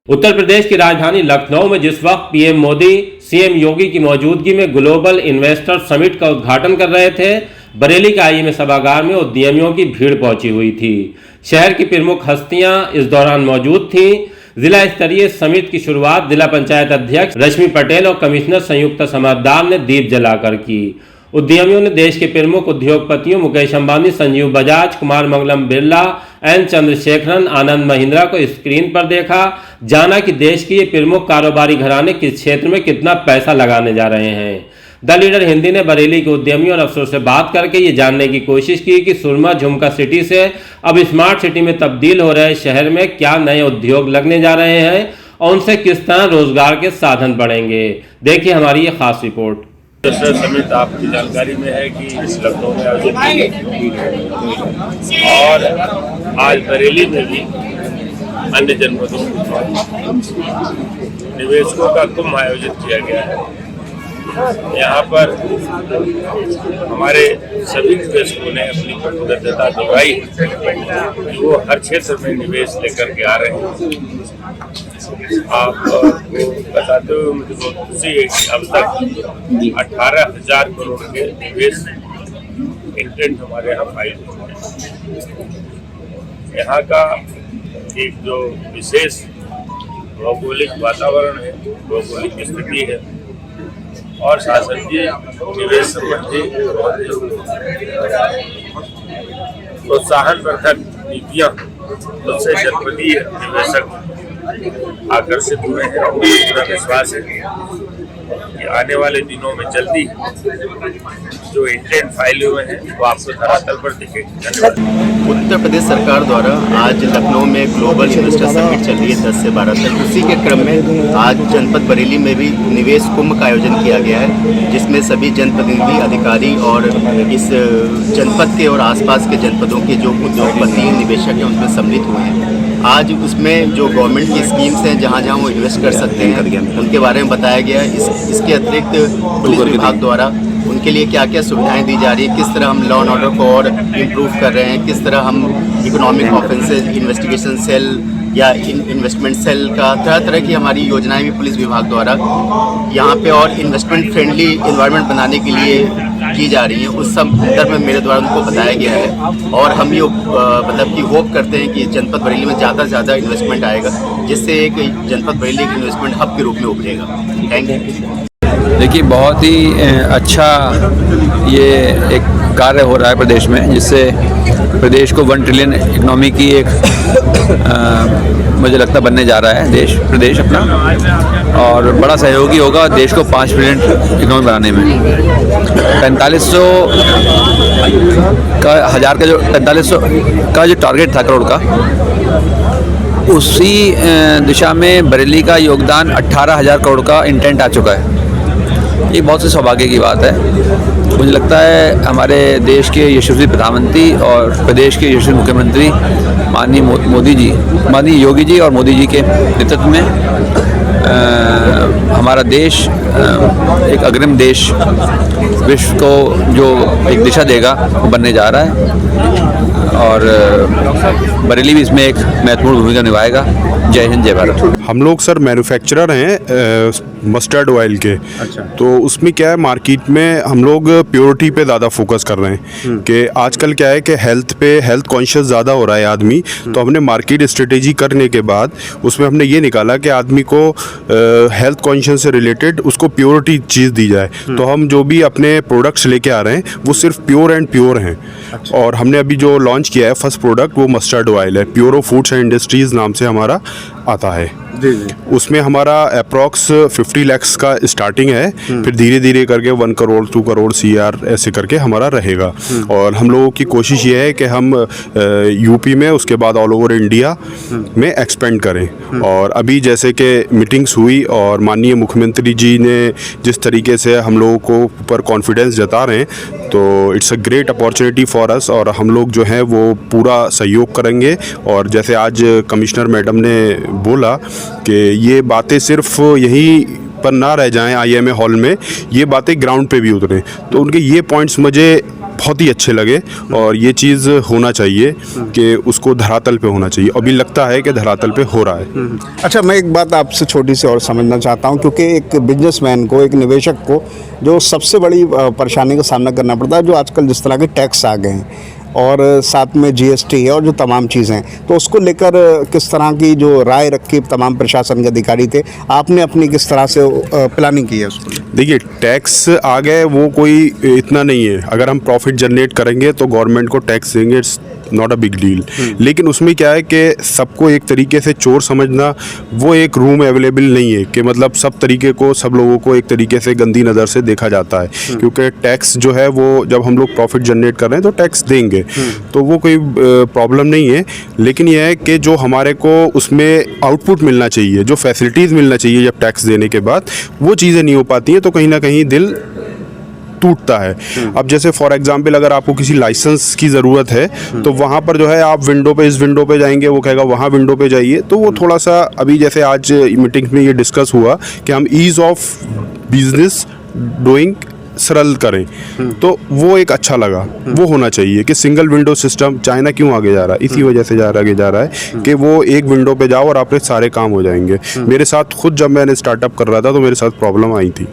उत्तर प्रदेश की राजधानी लखनऊ में जिस वक्त पीएम मोदी सीएम योगी की मौजूदगी में ग्लोबल इन्वेस्टर समिट का उद्घाटन कर रहे थे, बरेली के आईएमए सभागार में उद्यमियों की भीड़ पहुंची हुई थी। शहर की प्रमुख हस्तियां इस दौरान मौजूद थीं। जिला स्तरीय समिट की शुरुआत जिला पंचायत अध्यक्ष रश्मि पटेल और कमिश्नर संयुक्ता समददार ने दीप जलाकर की। उद्यमियों ने देश के प्रमुख उद्योगपतियों मुकेश अंबानी, संजीव बजाज, कुमार मंगलम बिरला, एन चंद्रशेखरन, आनंद महिंद्रा को स्क्रीन पर देखा, जाना कि देश के ये प्रमुख कारोबारी घराने किस क्षेत्र में कितना पैसा लगाने जा रहे हैं। द लीडर हिंदी ने बरेली के उद्यमियों और अफसरों से बात करके ये जानने की कोशिश की कि सुरमा झुमका सिटी से अब स्मार्ट सिटी में तब्दील हो रहे शहर में क्या नए उद्योग लगने जा रहे हैं और उनसे किस तरह रोजगार के साधन बढ़ेंगे। देखिए हमारी ये खास रिपोर्ट। समिट आपकी जानकारी में है कि लखनऊ में आयोजित की और आज बरेली में भी अन्य जनपदों में निवेशकों का कुंभ आयोजित किया गया है। यहाँ पर हमारे सभी निवेशकों ने अपनी प्रतिबद्धता दिखाई कि वो हर क्षेत्र में निवेश लेकर के आ रहे हैं। आपको बताते हुए मुझे बहुत खुशी है कि अब तक 18,000 करोड़ के निवेश इंटेंट हमारे यहाँ फाइल हुए हैं। यहाँ का एक जो विशेष भौगोलिक वातावरण है, भौगोलिक स्थिति है और शासन की निवेश संबंधी प्रोत्साहनवर्धक नीतियाँ उससे जनपदीय निवेशक आकर्षित हुए हैं। और पूरा विश्वास है कि आने वाले दिनों में जल्दी जो इंटेंट फाइल हुए हैं वो आपको धरातल पर दिखेगी। धन्यवाद। उत्तर प्रदेश सरकार द्वारा आज लखनऊ में ग्लोबल इन्वेस्टर समिट चल रही है 10 से 12 तक। उसी के क्रम में आज जनपद बरेली में भी निवेश कुंभ का आयोजन किया गया है, जिसमें सभी जनप्रतिनिधि, अधिकारी और इस जनपद के और आसपास के जनपदों के जो उद्योगपति निवेशक हैं उनमें सम्मिलित हुए हैं। आज उसमें जो गवर्नमेंट की स्कीम्स हैं जहाँ जहाँ वो इन्वेस्ट कर सकते हैं उनके बारे में बताया गया है। इसके अतिरिक्त पुलिस विभाग द्वारा उनके लिए क्या क्या सुविधाएं दी जा रही है, किस तरह हम लॉ एंड ऑर्डर को और इम्प्रूव कर रहे हैं, किस तरह हम इकोनॉमिक ऑफेंसेज इन्वेस्टिगेशन सेल या इन्वेस्टमेंट सेल का तरह तरह की हमारी योजनाएं भी पुलिस विभाग द्वारा यहाँ पे और इन्वेस्टमेंट फ्रेंडली इन्वायरमेंट बनाने के लिए की जा रही है। उस संदर्भ में मेरे द्वारा उनको बताया गया है और हम ये मतलब कि होप करते हैं कि जनपद बरेली में ज़्यादा से ज़्यादा इन्वेस्टमेंट आएगा, जिससे एक जनपद बरेली एक इन्वेस्टमेंट हब के रूप में उभरेगा। Thank you. देखिए, बहुत ही अच्छा ये एक कार्य हो रहा है प्रदेश में, जिससे प्रदेश को 1 ट्रिलियन इकोनॉमी की एक मुझे लगता बनने जा रहा है प्रदेश अपना, और बड़ा सहयोगी होगा देश को 5 ट्रिलियन इकोनॉमी बनाने में। 4500 का हज़ार का जो 4500 का जो टारगेट था करोड़ का, उसी दिशा में बरेली का योगदान 18,000 करोड़ का इंटेंट आ चुका है। ये बहुत सी सौभाग्य की बात है। मुझे लगता है हमारे देश के यशस्वी प्रधानमंत्री और प्रदेश के यशस्वी मुख्यमंत्री माननीय योगी जी और मोदी जी के नेतृत्व में हमारा देश एक अग्रिम देश विश्व को जो एक दिशा देगा वो बनने जा रहा है, और बरेली भी इसमें एक महत्वपूर्ण भूमिका निभाएगा। जय हिंद, जय भारत। हम लोग सर मैन्युफैक्चरर हैं मस्टर्ड ऑयल के। अच्छा। तो उसमें क्या है, मार्केट में हम लोग प्योरिटी पे ज़्यादा फोकस कर रहे हैं कि आजकल क्या है कि हेल्थ कॉन्शियस ज़्यादा हो रहा है आदमी। तो हमने मार्केट स्ट्रेटेजी करने के बाद उसमें हमने ये निकाला कि आदमी को हेल्थ कॉन्शियस से रिलेटेड उसको प्योरिटी चीज़ दी जाए। तो हम जो भी अपने प्रोडक्ट्स लेके आ रहे हैं वो सिर्फ प्योर एंड प्योर हैं। अच्छा। और हमने अभी जो लॉन्च किया है फर्स्ट प्रोडक्ट वो मस्टर्ड ऑयल है, प्योरो फूड्स एंड इंडस्ट्रीज़ नाम से हमारा आता है। उसमें हमारा अप्रॉक्स 50 लाख का स्टार्टिंग है, फिर धीरे धीरे करके 1 करोड़ 2 करोड़ CR ऐसे करके हमारा रहेगा। और हम लोगों की कोशिश ये है कि हम यूपी में उसके बाद ऑल ओवर इंडिया में एक्सपेंड करें। और अभी जैसे कि मीटिंग्स हुई और माननीय मुख्यमंत्री जी ने जिस तरीके से हम लोगों को ऊपर कॉन्फिडेंस जता रहे हैं, तो it's a great opportunity for us और हम लोग जो है वो पूरा सहयोग करेंगे। और जैसे आज कमिश्नर मैडम ने बोला कि ये बातें सिर्फ यहीं पर ना रह जाएं आईएमए हॉल में, ये बातें ग्राउंड पे भी उतरें, तो उनके ये पॉइंट्स मुझे बहुत ही अच्छे लगे और ये चीज़ होना चाहिए कि उसको धरातल पे होना चाहिए। अभी लगता है कि धरातल पे हो रहा है। अच्छा, मैं एक बात आपसे छोटी सी और समझना चाहता हूँ, क्योंकि एक बिजनेसमैन को, एक निवेशक को जो सबसे बड़ी परेशानी का सामना करना पड़ता है, जो आजकल जिस तरह के टैक्स आ गए हैं और साथ में जीएसटी है और जो तमाम चीज़ें हैं, तो उसको लेकर किस तरह की जो राय रखी तमाम प्रशासन के अधिकारी थे, आपने अपनी किस तरह से प्लानिंग की है उसको? देखिए, टैक्स आ गए वो कोई इतना नहीं है। अगर हम प्रॉफिट जनरेट करेंगे तो गवर्नमेंट को टैक्स देंगे, it's not a big deal. लेकिन उसमें क्या है कि सबको एक तरीके से चोर समझना, वो एक रूम अवेलेबल नहीं है कि मतलब सब तरीके को, सब लोगों को एक तरीके से गंदी नज़र से देखा जाता है। क्योंकि टैक्स जो है वो जब हम लोग प्रॉफिट जनरेट कर रहे हैं तो टैक्स देंगे, तो वो कोई प्रॉब्लम नहीं है। लेकिन यह है कि जो हमारे को उसमें आउटपुट मिलना चाहिए, जो फैसिलिटीज़ मिलना चाहिए जब टैक्स देने के बाद, वो चीज़ें नहीं हो पाती हैं, तो कहीं ना कहीं दिल टूटता है। अब जैसे फॉर एग्जांपल अगर आपको किसी लाइसेंस की ज़रूरत है तो वहाँ पर जो है आप विंडो पे, इस विंडो पे जाएंगे, वो कहेगा वहाँ विंडो पे जाइए, तो वो थोड़ा सा, अभी जैसे आज मीटिंग में ये डिस्कस हुआ कि हम ईज़ ऑफ बिजनेस डूइंग सरल करें, तो वो एक अच्छा लगा। वो होना चाहिए कि सिंगल विंडो सिस्टम, चाइना क्यों आगे जा रहा है, इसी वजह से आगे जा रहा है कि वो एक विंडो पे जाओ और आपके सारे काम हो जाएंगे। मेरे साथ खुद जब मैंने स्टार्टअप कर रहा था तो मेरे साथ प्रॉब्लम आई थी।